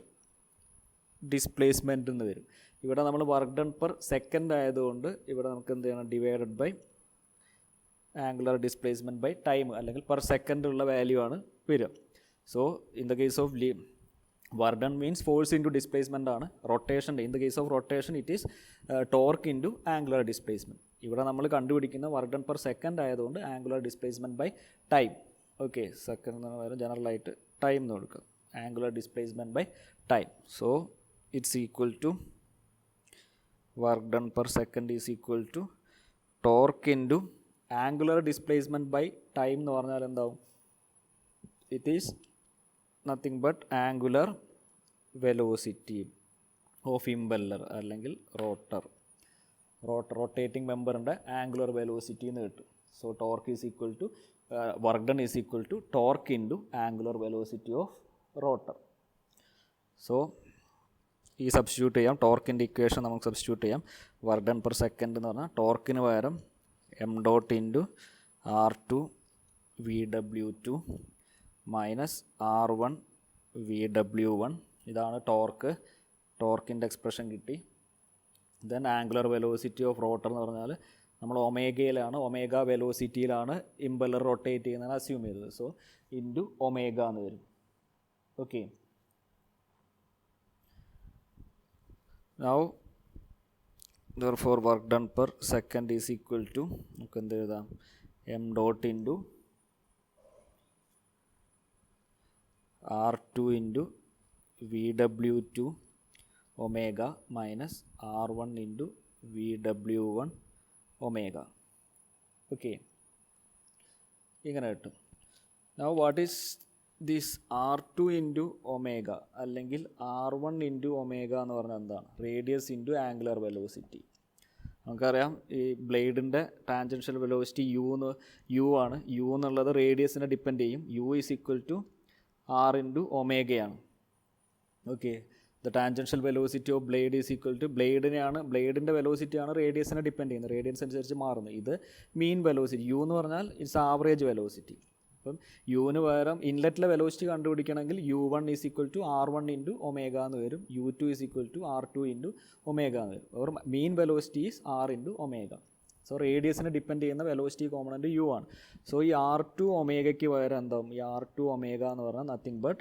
Speaker 1: ഡിസ്പ്ലേസ്മെൻറ്റ് എന്ന് വരും. ഇവിടെ നമ്മൾ വർക്ക് ഡൺ പെർ സെക്കൻഡ് ആയതുകൊണ്ട് ഇവിടെ നമുക്ക് എന്ത് ചെയ്യണം? Divided by angular displacement by time, അല്ലെങ്കിൽ പെർ സെക്കൻഡ് ഉള്ള വാല്യൂ ആണ് വരിക. So in the case of work done means force into displacement ആണ്. Rotation, in the case of rotation it is torque into angular displacement. ഇവിടെ നമ്മൾ കണ്ടുപിടിക്കുന്ന work done per second ആയതുകൊണ്ട് angular displacement by time. Okay, second എന്ന് പറയുന്നത് ജനറലായിട്ട് time എന്ന് കൊടുക്കുക. Angular displacement by time. So it's equal to work done per second is equal to torque into angular displacement by time എന്ന് പറഞ്ഞാൽ എന്താവും? It is nothing but angular velocity of impeller അല്ലെങ്കിൽ rotating മെമ്പറിൻ്റെ angular velocity എന്ന് കിട്ടും. So torque is equal to work done is equal to torque into angular velocity of rotor. So ഈ substitute ചെയ്യാം. ടോർക്കിൻ്റെ ഇക്വേഷൻ നമുക്ക് സബ്സ്റ്റിറ്റ്യൂട്ട് ചെയ്യാം. Work done per second എന്ന് പറഞ്ഞാൽ ടോർക്കിന് പകരം M dot into R2 VW2 minus R1 VW1. ഇതാണ് torque. ടോർക്കിൻ്റെ expression കിട്ടി. Then angular velocity of rotor എന്ന് പറഞ്ഞാൽ നമ്മൾ ഒമേഗയിലാണ്, ഒമേഗ വെലോസിറ്റിയിലാണ് ഇമ്പല്ലർ റൊട്ടേറ്റ് ചെയ്യുന്നതാണ് അസ്യൂം ചെയ്തത്. സോ ഇൻറ്റു ഒമേഗ എന്ന് വരും. Okay, now therefore work done per second is equal to നമുക്ക് എന്ത് എഴുതാം? M dot into R2 into VW2 omega minus R1 into VW1 omega. Okay, ഇങ്ങനെ കിട്ടും. Now what is this R2 into omega അല്ലെങ്കിൽ R1 into omega എന്ന് പറഞ്ഞാൽ എന്താണ്? Radius into angular velocity. നമുക്കറിയാം ഈ ബ്ലേഡിൻ്റെ ടാൻജൻഷ്യൽ വെലോസിറ്റി യു ആണ്. യു എന്നുള്ളത് റേഡിയസിനെ ഡിപ്പെൻഡ് ചെയ്യും. U is equal to R into ഒമേഗയാണ്. Okay, the tangential velocity of blade is equal to ബ്ലേഡിൻ്റെ വെലോസിറ്റിയാണ് റേഡിയസിനെ ഡിപ്പെൻഡ് ചെയ്യുന്നത്. റേഡിയസ് അനുസരിച്ച് മാറുന്നത്. ഇത് മീൻ വെലോസിറ്റി. യു എന്ന് പറഞ്ഞാൽ ഇറ്റ്സ് ആവറേജ് വെലോസിറ്റി. അപ്പം യുവിന് പകരം ഇൻലെറ്റിലെ വെലോസിറ്റി കണ്ടുപിടിക്കണമെങ്കിൽ u1 is equal to r1 into omega എന്ന് വരും, u2 is equal to r2 into omega എന്ന് വരും. Or mean velocity is r into omega. So റേഡിയസിനെ ഡിപ്പെൻഡ് ചെയ്യുന്ന വെലോസിറ്റി കോമ്പണൻറ്റ് u ആണ്. സോ ഈ r2 ഒമേഗയ്ക്ക് പകരം എന്താവും, ഈ r2 ഒമേഗ എന്ന് പറഞ്ഞാൽ നത്തിങ് ബട്ട്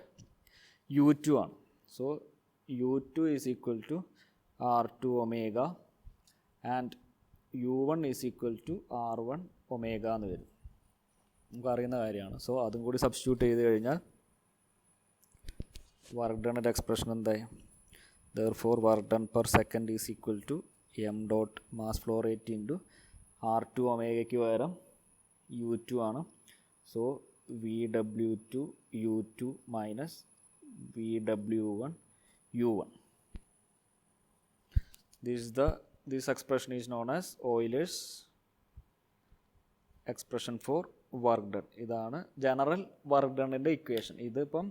Speaker 1: u2 ആണ്. So u2 is equal to r2 omega and u1 is equal to r1 omega എന്ന് വരും. നമുക്ക് അറിയുന്ന കാര്യമാണ്. സോ അതും കൂടി സബ്സ്റ്റിറ്റ്യൂട്ട് ചെയ്ത് കഴിഞ്ഞാൽ വർക്ക് ഡണിൻ്റെ എക്സ്പ്രഷൻ എന്തായി, therefore work done per second is equal to m dot mass flow rate into r2 ഒമേഗയ്ക്ക് പകരം u2 ആണ്. So vw2 u2 minus vw1 u1. This expression is known as Euler's expression for work done. ഇതാണ് general work ഡണിൻ്റെ equation. ഇതിപ്പം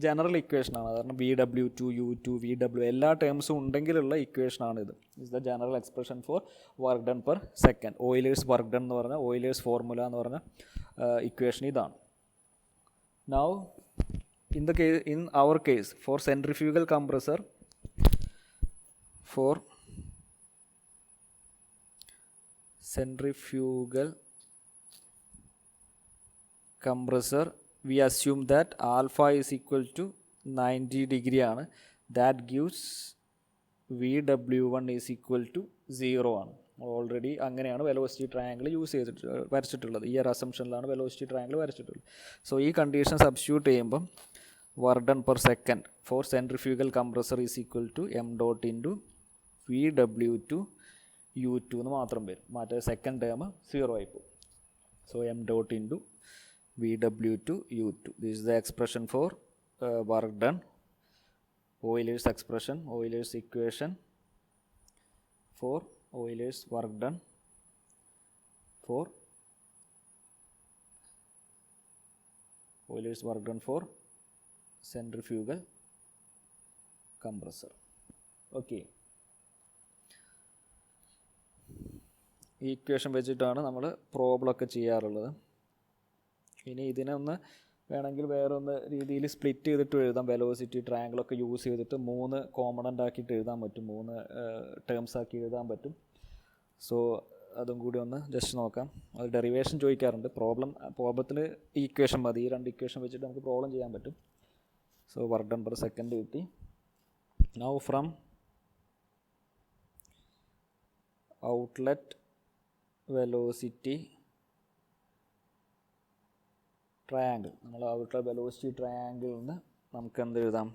Speaker 1: general ഇക്വേഷനാണ്, കാരണം vw2 u2 vw എല്ലാ ടേംസും ഉണ്ടെങ്കിലുള്ള ഇക്വേഷനാണിത്. Is the general expression for work done per second. Euler's work done എന്ന് പറഞ്ഞാൽ ഓയിലേഴ്സ് ഫോർമുല എന്ന് പറഞ്ഞ ഇക്വേഷൻ ഇതാണ്. Now in our case for centrifugal compressor, we assume that alpha is equal to 90 degree ആണ്. that gives vw1 is equal to 0 ആണ്. Already അങ്ങനെയാണ് velocity triangle വരച്ചിട്ടുള്ളത്. ഈ ഒരു അസംഷനിലാണ് വെലോസിറ്റി ട്രയാങ്കിൾ വരച്ചിട്ടുള്ളത്. സോ ഈ കണ്ടീഷൻ സബ്സ്റ്റിറ്റ്യൂട്ട് ചെയ്യുമ്പം work done per second for centrifugal compressor is equal to m dot into vw2 u2 എന്ന് മാത്രം വരും. മറ്റേ സെക്കൻഡ് ടേം 0 ആയിപ്പോവും. So m dot into vw2 u2. This is the expression for work done. Euler's expression, Euler's equation for Euler's work done for Euler's work done for centrifugal compressor. Okay. ഈ equation വെച്ചിട്ടാണ് നമ്മൾ പ്രോബ്ലമൊക്കെ ചെയ്യാറുള്ളത്. ഇനി ഇതിനെ ഒന്ന് വേണമെങ്കിൽ വേറൊന്ന് രീതിയിൽ സ്പ്ലിറ്റ് ചെയ്തിട്ട് എഴുതാം. വെലോസിറ്റി ട്രയാങ്കിളൊക്കെ യൂസ് ചെയ്തിട്ട് 3 കോമ്പണൻ്റ് ആക്കിയിട്ട് എഴുതാൻ പറ്റും, 3 ടേംസ് ആക്കി എഴുതാൻ പറ്റും. സോ അതും കൂടി ഒന്ന് ജസ്റ്റ് നോക്കാം. അത് ഡെറിവേഷൻ ചോദിക്കാറുണ്ട്. പ്രോബ്ലത്തിൽ ഈ ഇക്വേഷൻ മതി, ഈ 2 ഇക്വേഷൻ വെച്ചിട്ട് നമുക്ക് പ്രോബ്ലം ചെയ്യാൻ പറ്റും. So work done per second കിട്ടി. Now from outlet velocity triangle, നമ്മൾ ഔട്ട്ലെറ്റ് വെലോസിറ്റി ട്രയാങ്കിളിൽ നിന്ന് നമുക്ക് എന്ത് എഴുതാം,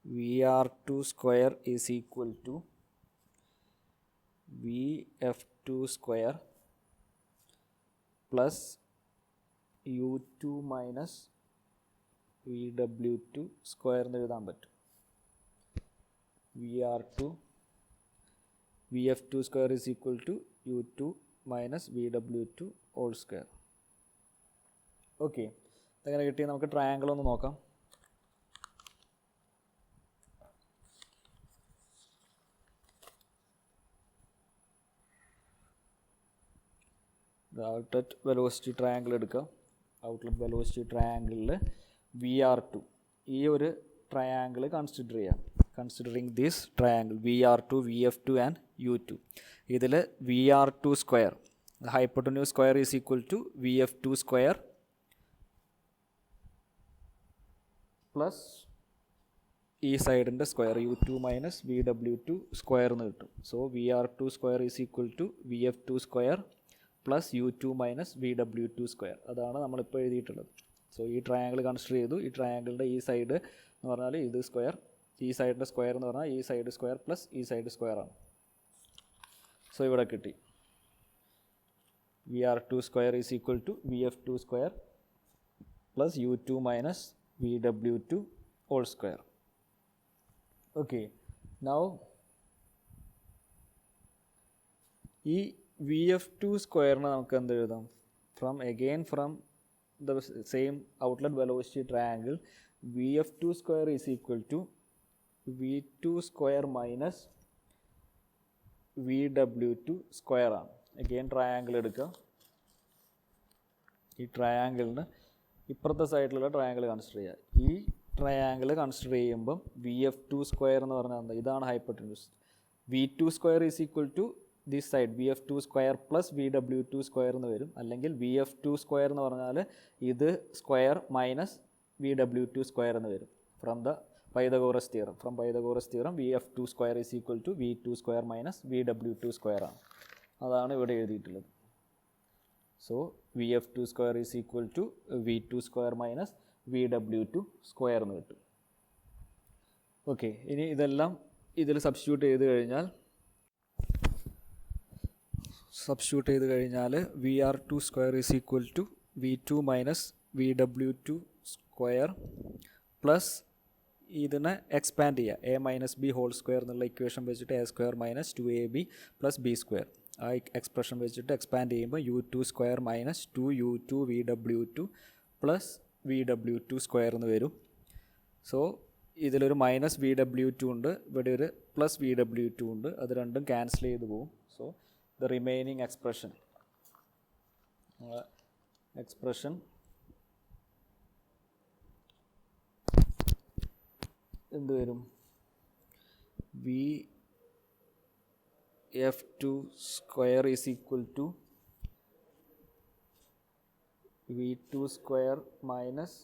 Speaker 1: vr2 square is equal to vf2 square plus u2 minus vw2 square എന്ന് എഴുതാൻ പറ്റും. vf2 square is equal to u2 minus vw2 whole square. Okay, ഇതെങ്ങനെ കിട്ടി? നമുക്ക് ട്രയാങ്കിൾ ഒന്ന് നോക്കാം. ഔട്ട്ലെറ്റ് വെലോസിറ്റി ട്രയാങ്കിൾ എടുക്കുക. ഔട്ട്ലെറ്റ് വെലോസിറ്റി ട്രയാങ്കിളിൽ vr2 ഈ ഒരു ട്രയാങ്കിൾ കൺസിഡർ ചെയ്യാം. Considering this triangle vr2 vf2 and u2. ഇതിൽ vr2 square hypotenuse square is equal to vf2 square plus ഈ സൈഡിൻ്റെ square u2 minus vw2 square എന്ന് കിട്ടും. So vr2 square is equal to vf2 square plus u2 minus vw2 square. അതാണ് നമ്മളിപ്പോൾ എഴുതിയിട്ടുള്ളത്. So ഈ triangle consider ചെയ്തു. ഈ ട്രയാങ്കിളിൻ്റെ ഈ സൈഡ് എന്ന് പറഞ്ഞാൽ ഇത് സ്ക്വയർ, ഈ സൈഡിൻ്റെ സ്ക്വയർ എന്ന് പറഞ്ഞാൽ ഈ സൈഡ് സ്ക്വയർ പ്ലസ് ഈ സൈഡ് സ്ക്വയർ ആണ്. സോ ഇവിടെ കിട്ടി vr2 square is equal to vf2 square plus u2 minus vw2 whole square. Okay, now ഈ vf2 സ്ക്വയറിന് നമുക്ക് എന്ത് എഴുതാം? From the same outlet velocity triangle, vf2 square is equal to v2 square minus vw2 square ആണ്. Again triangle എടുക്കുക. ഈ ട്രയാങ്കിളിന് ഇപ്പുറത്തെ സൈഡിലുള്ള ട്രയാങ്കിൾ കൺസിഡർ ചെയ്യുക. ഈ ട്രയാങ്കിൾ കൺസിഡർ ചെയ്യുമ്പം VF2² എന്ന് പറഞ്ഞാൽ എന്താ, ഇതാണ് hypotenuse. V2² is equal to this side VF2² plus VW2² എന്ന് വരും. അല്ലെങ്കിൽ VF2² എന്ന് പറഞ്ഞാൽ ഇത് സ്ക്വയർ മൈനസ് VW2² എന്ന് വരും. From the Pythagoras theorem. From Pythagoras theorem VF2² is equal to V2² minus VW2² ആണ്. അതാണ് ഇവിടെ എഴുതിയിട്ടുള്ളത്. So VF2² is equal to V2² minus VW2² എന്ന് കിട്ടും. ഓക്കെ, ഇനി ഇതെല്ലാം ഇതിൽ സബ്സ്റ്റിറ്റ്യൂട്ട് ചെയ്ത് കഴിഞ്ഞാൽ VR2² is equal to V2 minus VW2² plus ഇതിനെ എക്സ്പാൻഡ് ചെയ്യുക A minus B whole square എന്നുള്ള ഇക്വേഷൻ വെച്ചിട്ട് A² minus 2AB plus B². ആ എക്സ്പ്രഷൻ വെച്ചിട്ട് എക്സ്പാൻഡ് ചെയ്യുമ്പോൾ U2² minus 2U2 VW2 plus VW2² എന്ന് വരും. സോ ഇതിലൊരു മൈനസ് VW2 ഉണ്ട്, ഇവിടെ ഒരു പ്ലസ് VW2 ഉണ്ട്. അത് രണ്ടും ക്യാൻസൽ ചെയ്ത് പോകും. സോ ദ റിമൈനിങ് എക്സ്പ്രഷൻ എന്ത് വരും? VF2² is equal to V2² minus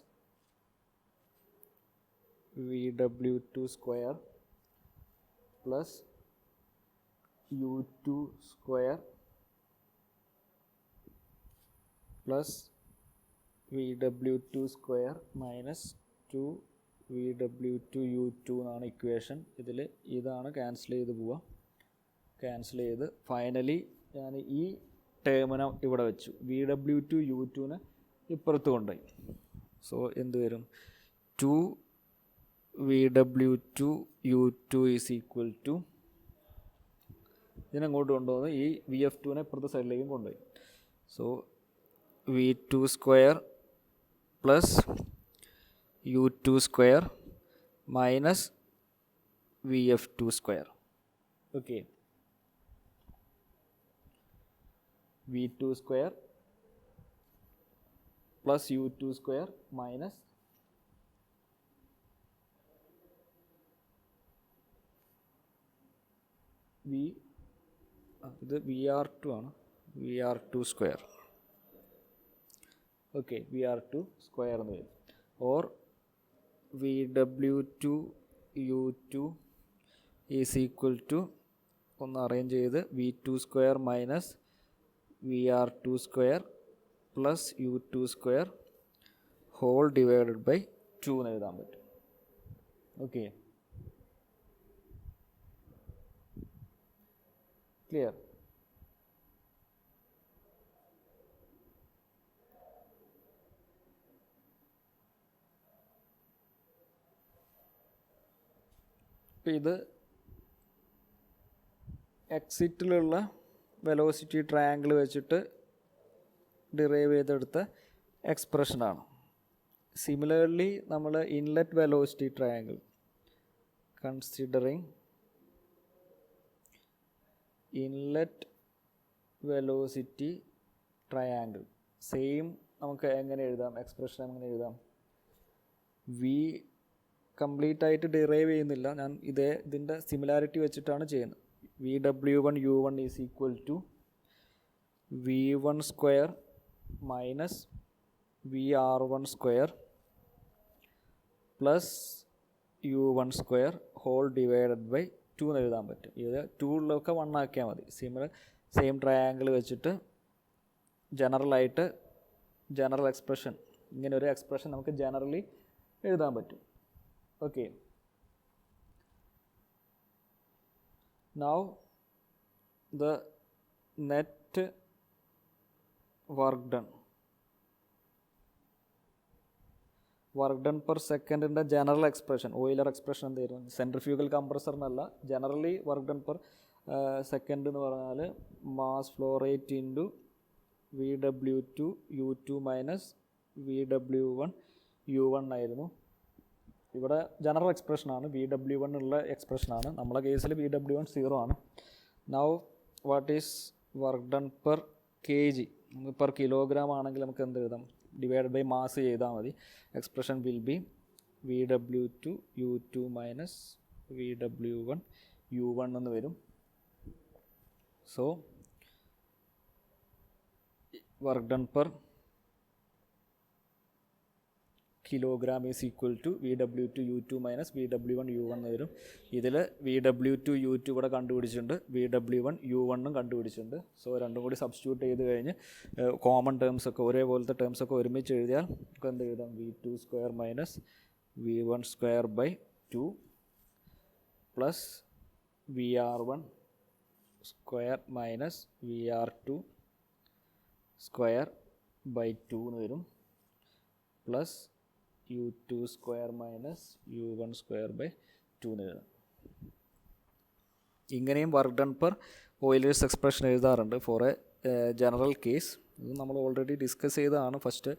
Speaker 1: VW2² plus U2² plus VW2² minus 2 VW2U2 എന്നാണ് ഇക്വേഷൻ. ഇതിൽ ഇതാണ് ക്യാൻസൽ ചെയ്ത് പോവുക. ക്യാൻസൽ ചെയ്ത് ഫൈനലി ഞാൻ ഈ ടേമിനെ ഇവിടെ വെച്ചു. VW2U2നെ ഇപ്പുറത്ത് കൊണ്ടുപോയി. സോ എന്ത് വരും? 2 VW2U2 ഈസ് ഈക്വൽ ടു ഇതിനങ്ങോട്ട് കൊണ്ടുപോകുന്നു. ഈ VF2നെ ഇപ്പുറത്തെ സൈഡിലേക്കും കൊണ്ടുപോയി. So V2² plus U2² minus VF2². Okay, V2² plus U2² minus ഇത് VR2 ആണ്, VR2². ഓക്കെ, VR2² എന്ന് വരും. Or VW2U2 is equal to ഒന്ന് അറേഞ്ച് ചെയ്ത് V2² minus VR2² plus U2² whole divided by 2 എന്ന് എഴുതാൻ പറ്റും. Okay, clear? ഇപ്പം ഇത് എക്സിറ്റിലുള്ള വെലോസിറ്റി ട്രയാങ്കിൾ വെച്ചിട്ട് ഡിറൈവ് ചെയ്തെടുത്ത എക്സ്പ്രഷനാണ്. സിമിലർലി നമ്മൾ inlet velocity triangle considering inlet velocity triangle same നമുക്ക് എങ്ങനെ എഴുതാം? എക്സ്പ്രഷൻ എങ്ങനെ എഴുതാം? വി കംപ്ലീറ്റ് ആയിട്ട് ഡിറൈവ് ചെയ്യുന്നില്ല, ഞാൻ ഇതിൻ്റെ സിമിലാരിറ്റി വെച്ചിട്ടാണ് ചെയ്യുന്നത്. VW1U1 is equal to V1² minus VR1² plus U1² whole divided by 2 എന്ന് എഴുതാൻ പറ്റും. ഇത് 2 1 ആക്കിയാൽ മതി. സെയിം ട്രയാങ്കിൾ വെച്ചിട്ട് ജനറൽ എക്സ്പ്രഷൻ, ഇങ്ങനെ ഒരു എക്സ്പ്രഷൻ നമുക്ക് ജനറലി എഴുതാൻ പറ്റും. Okay, now the net work done per second in the general expression, Euler expression എന്തായിരുന്നു? സെൻട്രിഫ്യൂഗൽ കംപ്രസറിനല്ല, generally work done per second എന്ന് പറഞ്ഞാൽ mass flow rate into VW2U2 minus VW1U1 ആയിരുന്നു. ഇവിടെ ജനറൽ എക്സ്പ്രഷനാണ്, VW1 ഉള്ള എക്സ്പ്രഷനാണ്. നമ്മളെ കേസിൽ VW1 0 ആണ്. Now what is work done per kg? നമുക്ക് പെർ കിലോഗ്രാം ആണെങ്കിൽ നമുക്ക് എന്ത് എഴുതാം, ഡിവൈഡ് ബൈ മാസ് ചെയ്താൽ മതി. Expression will be VW2 U2 minus VW1 U1 എന്ന് വരും. So work done per kilogram is equal to VW2 U2 minus VW1 U1 എന്ന് വരും. ഇതിൽ VW2 U2 ഇവിടെ കണ്ടുപിടിച്ചിട്ടുണ്ട്, VW1 U1 കണ്ടുപിടിച്ചിട്ടുണ്ട്. സോ രണ്ടും കൂടി സബ്സ്റ്റിറ്റ്യൂട്ട് ചെയ്ത് കഴിഞ്ഞ് കോമൺ ടേംസ് ഒക്കെ ഒരേപോലത്തെ ടേംസ് ഒക്കെ ഒരുമിച്ച് എഴുതിയാൽ നമുക്ക് എന്ത് എഴുതാം, V2 square minus V1 square by 2 plus VR1 square minus VR2 square by 2 എന്ന് വരും, plus U2 square minus U1 square by 2 എന്ന് എഴുതാം. ഇങ്ങനെയും work done per Euler's expression എഴുതാറുണ്ട് ഫോർ എ ജനറൽ കേസ്. ഇത് നമ്മൾ ഓൾറെഡി ഡിസ്കസ് ചെയ്തതാണ് first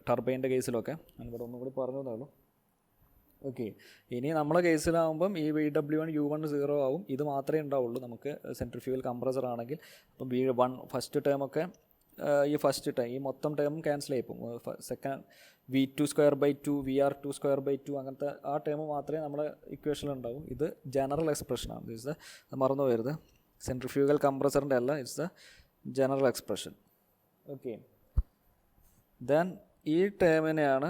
Speaker 1: ടർബൈൻ്റെ കേസിലൊക്കെ. ഞാനിവിടെ ഒന്നും കൂടി പറഞ്ഞതേ. ഓക്കെ, ഇനി നമ്മളെ കേസിലാകുമ്പം ഈ VW1 U1 0 ആവും. ഇത് മാത്രമേ ഉണ്ടാവുള്ളൂ നമുക്ക് സെൻട്രിഫ്യൂഗൽ കംപ്രസർ ആണെങ്കിൽ. അപ്പം V1 ഫസ്റ്റ് ടേമൊക്കെ ഈ മൊത്തം ടേമും ക്യാൻസൽ ചെയ്യിപ്പം. Second V2 square by 2 VR2 square by 2 അങ്ങനത്തെ ആ ടേം മാത്രമേ നമ്മുടെ ഇക്വേഷനിൽ ഉണ്ടാവും. ഇത് ജനറൽ എക്സ്പ്രഷനാണ്. ഇറ്റ്സ് ദ മറന്നു പോകരുത്, സെൻട്രിഫ്യൂഗൽ കംപ്രസറിൻ്റെ അല്ല, it's the general expression. Okay, then ഈ ടേമിനെയാണ്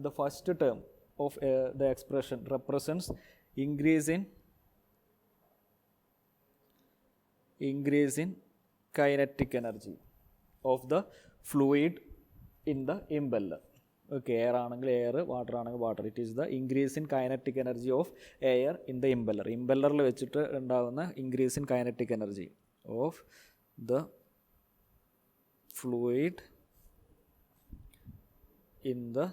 Speaker 1: the first term of the expression represents increase in kinetic energy of the fluid in the impeller. Okay, air ആണെങ്കിൽ air, water ആണെങ്കിൽ water. It is the increase in kinetic energy of air in the impeller. ഇമ്പല്ലറിൽ വെച്ചിട്ട് ഉണ്ടാകുന്ന increase in kinetic energy of the fluid in the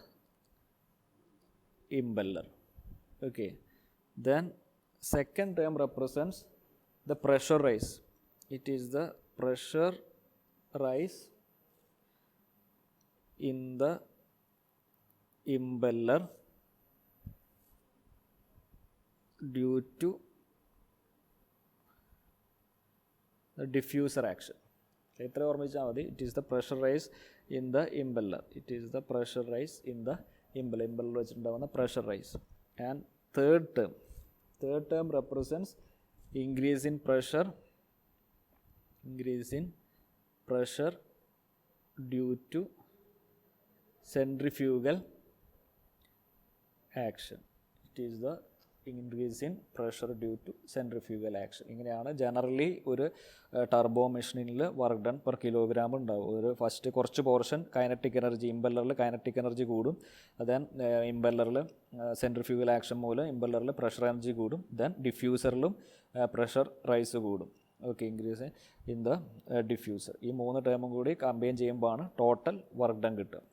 Speaker 1: impeller. Okay, then second term represents the pressure rise. It is the pressure rise in the impeller due to the diffuser action. ഇത്ര ഓർമ്മിച്ചാൽ മതി. It is the pressure rise in the impeller. It is the pressure rise in the impeller വെച്ചിട്ടുണ്ടാകുന്ന pressure rise. And third term represents increase in pressure due to centrifugal action. It is the increase in pressure due to centrifugal action. ഇങ്ങനെയാണ് generally ഒരു turbo മെഷീനിൽ work done per kilogram ഉണ്ടാവും. ഒരു first കുറച്ച് portion kinetic energy, ഇമ്പല്ലറിൽ kinetic energy കൂടും. Then ഇമ്പല്ലറിൽ centrifugal action മൂലം ഇമ്പല്ലറിൽ പ്രഷർ എനർജി കൂടും. ദെൻ ഡിഫ്യൂസറിലും പ്രഷർ റൈസ് കൂടും. Okay, increase in the diffuser. ഈ മൂന്ന് ടേമും കൂടി കമ്പൈൻ ചെയ്യുമ്പോഴാണ് ടോട്ടൽ വർക്ക് ഡൺ കിട്ടുക.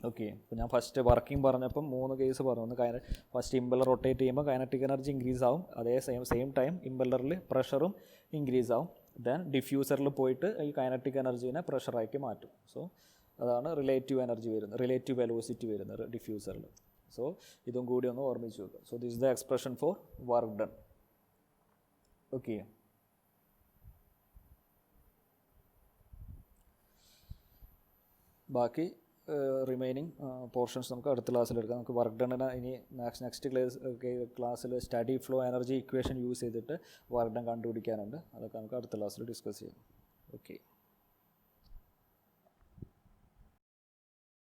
Speaker 1: ഓക്കെ, ഇപ്പോൾ ഞാൻ ഫസ്റ്റ് വർക്കിംഗ് പറഞ്ഞപ്പം 3 കേസ് പറഞ്ഞു. ഒന്ന് ഫസ്റ്റ് ഇമ്പല്ലർ റൊട്ടേറ്റ് ചെയ്യുമ്പോൾ കൈനറ്റിക് എനർജി ഇൻക്രീസ് ആവും. അതേ സെയിം ടൈം ഇമ്പല്ലറിൽ പ്രഷറും ഇൻക്രീസ് ആവും. ദെൻ ഡിഫ്യൂസറിൽ പോയിട്ട് ഈ കൈനറ്റിക് എനർജീനെ പ്രഷറാക്കി മാറ്റും. സോ അതാണ് റിലേറ്റീവ് എനർജി വരുന്നത്, റിലേറ്റീവ് വെലോസിറ്റി വരുന്നത് ഡിഫ്യൂസറിൽ. സോ ഇതും കൂടി ഒന്ന് ഓർമ്മിച്ച് വെക്കുക. So this is the expression for work done. Okay, ബാക്കി റിമൈനിങ് പോർഷൻസ് നമുക്ക് അടുത്ത ക്ലാസ്സിൽ എടുക്കാം. നമുക്ക് വർക്ക് ഡണ്ണിന് ഇനി നെക്സ്റ്റ് ക്ലാസ്സിൽ study flow energy equation use ചെയ്തിട്ട് വർക്ക് ഡൺ കണ്ടുപിടിക്കാനുണ്ട്. അതൊക്കെ നമുക്ക് അടുത്ത ക്ലാസ്സിൽ ഡിസ്കസ് ചെയ്യാം. ഓക്കെ.